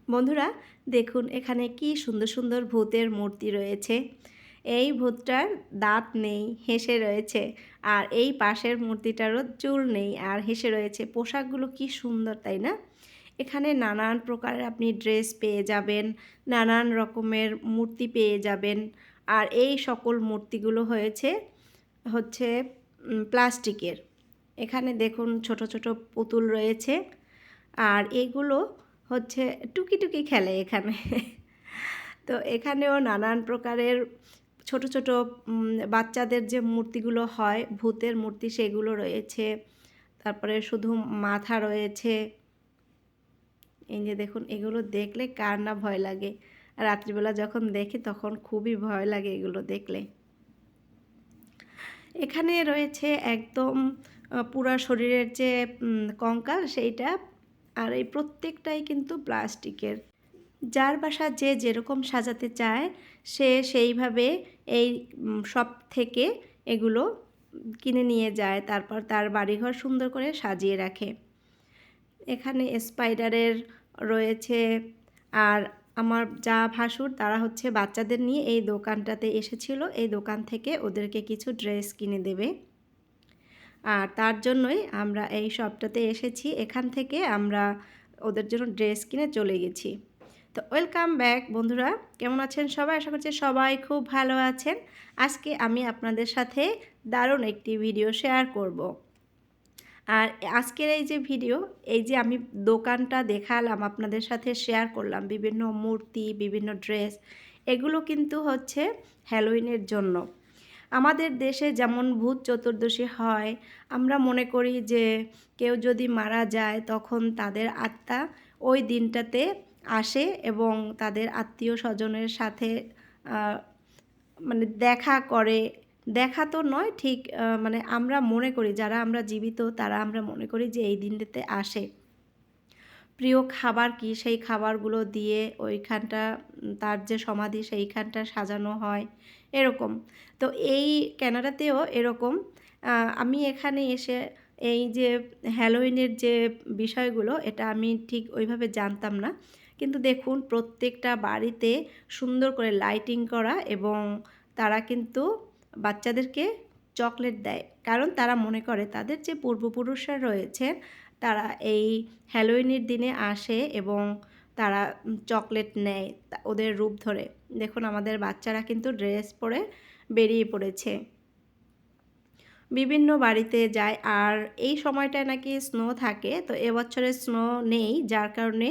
বন্ধুরা দেখুন এখানে কি সুন্দর সুন্দর ভূতের মূর্তি রয়েছে। এই ভূতটার দাঁত নেই, হেসে রয়েছে। আর এই পাশের মূর্তিটারও চুল নেই আর হেসে রয়েছে। পোশাকগুলো কি সুন্দর, তাই না? এখানে নানান প্রকারের আপনি ড্রেস পেয়ে যাবেন, নানান রকমের মূর্তি পেয়ে যাবেন। আর এই সকল মূর্তিগুলো হচ্ছে প্লাস্টিকের। এখানে দেখুন ছোট ছোট পুতুল রয়েছে। আর এগুলো হচ্ছে টুকি টুকি খেলে এখানে। তো এখানেও নানান প্রকারের ছোট ছোট বাচ্চাদের যে মূর্তিগুলো হয়, ভূতের মূর্তি, সেগুলো রয়েছে। তারপরে শুধু মাথা রয়েছে। এই যে দেখুন, এগুলো দেখলে কার না ভয় লাগে। রাত্রিবেলা যখন দেখি তখন খুবই ভয় লাগে এগুলো দেখলে। এখানে রয়েছে একদম পুরা শরীরের যে কঙ্কাল সেইটা। আর এই প্রত্যেকটাই কিন্তু প্লাস্টিকের। যার বাসা যে যেরকম সাজাতে চায় সে সেইভাবে এই শপ থেকে এগুলো কিনে নিয়ে যায়, তারপর তার বাড়িঘর সুন্দর করে সাজিয়ে রাখে। এখানে স্পাইডারের রয়েছে। আর আমার যা ভাসুর তারা হচ্ছে বাচ্চাদের নিয়ে এই দোকানটাতে এসেছিল। এই দোকান থেকে ওদেরকে কিছু ড্রেস কিনে দেবে। আর তার জন্যই আমরা এই শপটাতে এসেছি। এখান থেকে আমরা ওদের জন্য ড্রেস কিনে চলে গেছি। তো ওয়েলকাম ব্যাক বন্ধুরা, কেমন আছেন সবাই? আশা করছি সবাই খুব ভালো আছেন। আজকে আমি আপনাদের সাথে দারুণ একটি ভিডিও শেয়ার করব। আর আজকের এই যে ভিডিও, এই যে আমি দোকানটা দেখালাম, আপনাদের সাথে শেয়ার করলাম বিভিন্ন মূর্তি, বিভিন্ন ড্রেস, এগুলো কিন্তু হচ্ছে হ্যালোউইনের জন্য। আমাদের দেশে যেমন ভূত চতুর্দশী হয়, আমরা মনে করি যে কেউ যদি মারা যায় তখন তাদের আত্মা ওই দিনটাতে আসে এবং তাদের আত্মীয় স্বজনের সাথে মানে দেখা করে। দেখা তো নয় ঠিক, মানে আমরা মনে করি, যারা আমরা জীবিত তারা আমরা মনে করি যে এই দিনটাতে আসে। প্রিয় খাবার কি, সেই খাবারগুলো দিয়ে ওইখানটা, তার যে সমাধি সেইখানটা সাজানো হয় এরকম। তো এই কানাডাতেও এরকম। আমি এখানে এসে এই যে হ্যালোউইনের যে বিষয়গুলো, এটা আমি ঠিক ওইভাবে জানতাম না। কিন্তু দেখুন প্রত্যেকটা বাড়িতে সুন্দর করে লাইটিং করা, এবং তারা কিন্তু বাচ্চাদেরকে চকলেট দেয়, কারণ তারা মনে করে তাদের যে পূর্বপুরুষরা রয়েছে তারা এই হ্যালোউইনের দিনে আসে এবং তারা চকলেট নেয় ওদের রূপ ধরে। দেখুন আমাদের বাচ্চারা কিন্তু ড্রেস পরে বেরিয়ে পড়েছে, বিভিন্ন বাড়িতে যায়। আর এই সময়টায় নাকি স্নো থাকে, তো এবছরে স্নো নেই, যার কারণে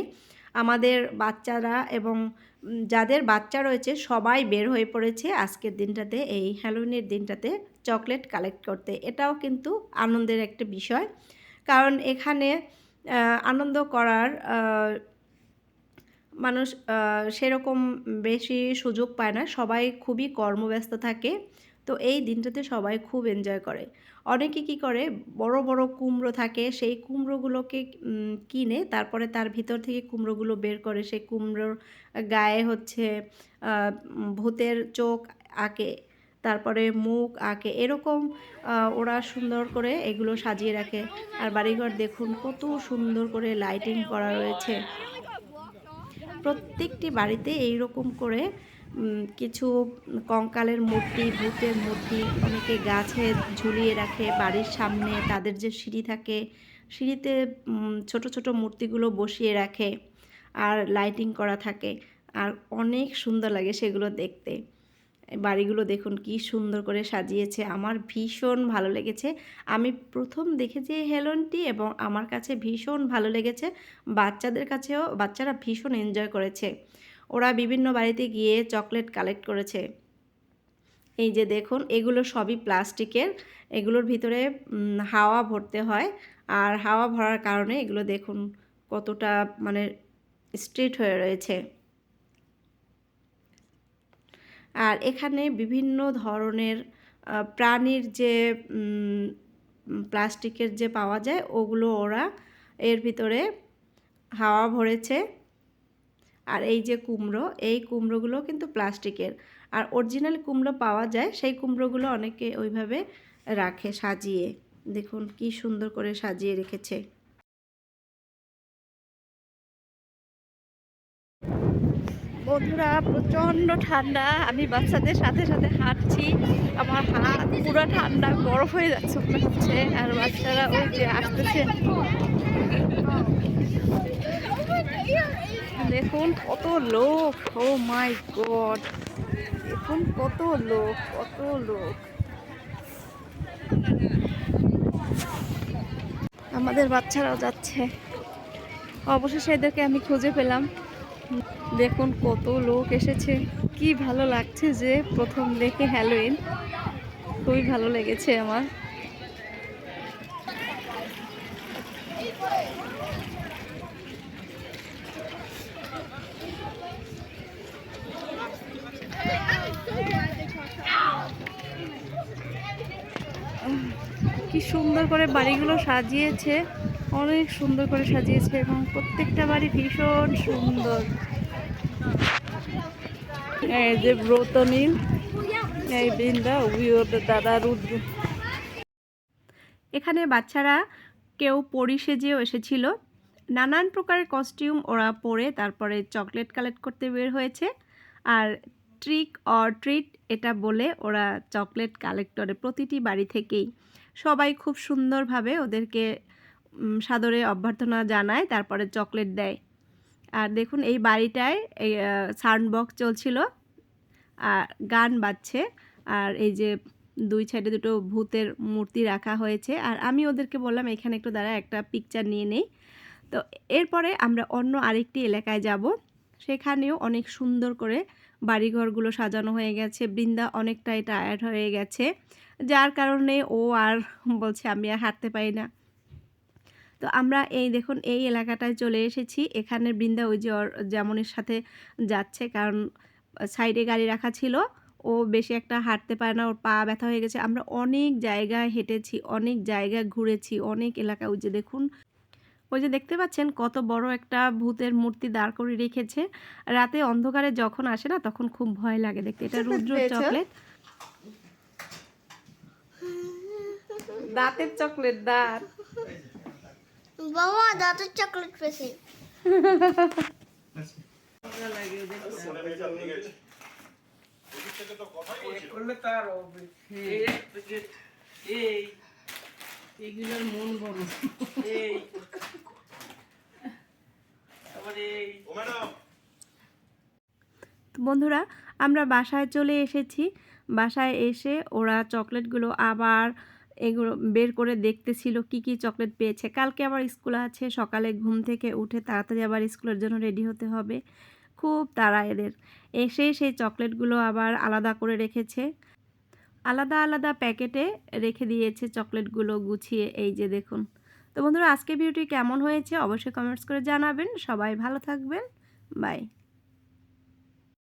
আমাদের বাচ্চারা এবং যাদের বাচ্চা রয়েছে সবাই বের হয়ে পড়েছে আজকের দিনটাতে, এই হ্যালোউইনের দিনটাতে চকলেট কালেক্ট করতে। এটাও কিন্তু আনন্দের একটা বিষয়, কারণ এখানে আনন্দ করার মানুষ সেরকম বেশি সুযোগ পায় না, সবাই খুবই কর্মব্যস্ত থাকে। তো এই দিনটাতে সবাই খুব এনজয় করে। অনেকে কি করে, বড় বড় কুমড়ো থাকে, সেই কুমড়োগুলোকে কিনে তারপরে তার ভিতর থেকে কুমড়োগুলো বের করে, সেই কুমড়োর গায়ে হচ্ছে ভূতের চোখ আঁকে, তারপরে মুখ আঁকে, এরকম ওরা সুন্দর করে এগুলো সাজিয়ে রাখে। আর বাড়িঘর দেখুন কত সুন্দর করে লাইটিং করা রয়েছে। প্রত্যেকটি বাড়িতে এই রকম করে কিছু কঙ্কালের মূর্তি, ভূতের মূর্তি অনেকে গাছে ঝুলিয়ে রাখে বাড়ির সামনে। তাদের যে সিঁড়ি থাকে, সিঁড়িতে ছোট ছোট মূর্তিগুলো বসিয়ে রাখে আর লাইটিং করা থাকে। আর অনেক সুন্দর লাগে সেগুলো দেখতে। বাড়িগুলো দেখুন কি সুন্দর করে সাজিয়েছে, আমার ভীষণ ভালো লেগেছে। আমি প্রথম দেখেছি এই হ্যালোউইনটি এবং আমার কাছে ভীষণ ভালো লেগেছে। বাচ্চাদের কাছেও, বাচ্চারা ভীষণ এনজয় করেছে। ওরা বিভিন্ন বাড়িতে গিয়ে চকলেট কালেক্ট করেছে। এই যে দেখুন এগুলো সবই প্লাস্টিকের, এগুলোর ভিতরে হাওয়া ভরতে হয়। আর হাওয়া ভরার কারণে এগুলো দেখুন কতটা মানে স্ট্রেট হয়ে রয়েছে। আর এখানে বিভিন্ন ধরনের প্রাণীর যে প্লাস্টিকের যে পাওয়া যায় ওগুলো ওরা এর ভিতরে হাওয়া ভরেছে। আর এই যে কুমড়ো, এই কুমড়োগুলো কিন্তু প্লাস্টিকের। আর অরিজিনাল কুমড়ো পাওয়া যায়, সেই কুমড়োগুলো অনেকে ওইভাবে রাখে সাজিয়ে। দেখুন কি সুন্দর করে সাজিয়ে রেখেছে। বন্ধুরা প্রচণ্ড ঠান্ডা, আমি বাচ্চাদের সাথে সাথে হাঁটছি, আমার হাত পুরো ঠান্ডা বরফ হয়ে যাচ্ছে মনে হচ্ছে। আর বাচ্চারা ওই যে আসতেছে, দেখুন কত লোক, ও মাই গড, দেখুন কত লোক, কত লোক। আমাদের বাচ্চারাও যাচ্ছে। অবশেষে এদেরকে আমি খুঁজে পেলাম। দেখুন কত লোক এসেছে, কি ভালো লাগছে যে প্রথম দেখে হ্যালোইন, খুবই ভালো লেগেছে আমার। কি সুন্দর করে বাড়িগুলো সাজিয়েছে, অনেক সুন্দর করে সাজিয়েছে এবং প্রত্যেকটা বাড়ি ভীষণ সুন্দর। এই যে ব্রতনীল, এই বৃন্দা, ওদের দাদা রুদ্র। এখানে বাচ্চারা কেউ পরি সেজেও এসেছিল, নানান প্রকারের কস্টিউম ওরা পরে তারপরে চকলেট কালেক্ট করতে বের হয়েছে। আর ট্রিক অর ট্রিট এটা বলে ওরা চকলেট কালেক্ট করে প্রতিটি বাড়ি থেকেই। সবাই খুব সুন্দরভাবে ওদেরকে সাদরে অভ্যর্থনা জানায়, তারপরে চকলেট দেয়। আর দেখুন এই বাড়িটায় এই সাউন্ড বক্স চলছিল আর গান বাজছে। আর এই যে দুই সাইডে দুটো ভূতের মূর্তি রাখা হয়েছে। আর আমি ওদেরকে বললাম এখানে একটু দাঁড়া, একটা পিকচার নিয়ে নেই। তো এরপরে আমরা অন্য আরেকটি এলাকায় যাব, সেখানেও অনেক সুন্দর করে বাড়িঘরগুলো সাজানো হয়ে গেছে। বৃন্দা অনেকটাই টায়ার্ড হয়ে গেছে, যার কারণে ও আর বলছে আমি আর হাঁটতে পারি না। তো আমরা এই দেখুন এই এলাকাটায় চলে এসেছি। এখানে বৃন্দা ওই যে ওর যেমনের সাথে যাচ্ছে, কারণ সাইডে গাড়ি রাখা ছিল, ও বেশি একটা হাঁটতে পারে না, ওর পা ব্যথা হয়ে গেছে। আমরা অনেক জায়গায় হেঁটেছি, অনেক জায়গায় ঘুরেছি, অনেক এলাকা। ওই যে দেখুন, ওই যে দেখতে পাচ্ছেন কত বড় একটা ভূতের মূর্তি দাঁড় করে রেখেছে। রাতে অন্ধকারে যখন আসে না তখন খুব ভয় লাগে দেখতে। এটা রুদ্র চকলেট, দাঁতের চকলেট, দাঁত। বাবা দাঁতের চকলেট পেয়েছে। এগুলোর মন বড়। বন্ধুরা আমরা বাসায় চলে এসেছি। বাসায় এসে ওরা চকলেটগুলো আবার এগুলো বের করে দেখতেছিল কি কি চকলেট পেয়েছে। কালকে আবার স্কুল আছে, সকালে ঘুম থেকে উঠে তাড়াতাড়ি আবার স্কুলের জন্য রেডি হতে হবে, খুব তাড়া এদের। এসে সেই চকলেটগুলো আবার আলাদা করে রেখেছে, আলাদা আলাদা প্যাকেটে রেখে দিয়েছে চকলেটগুলো গুছিয়ে। এই যে দেখুন। তো বন্ধুরা আজকে ভিডিওটি কেমন হয়েছে অবশ্যই কমেন্টস করে জানাবেন। সবাই ভালো থাকবেন, বাই।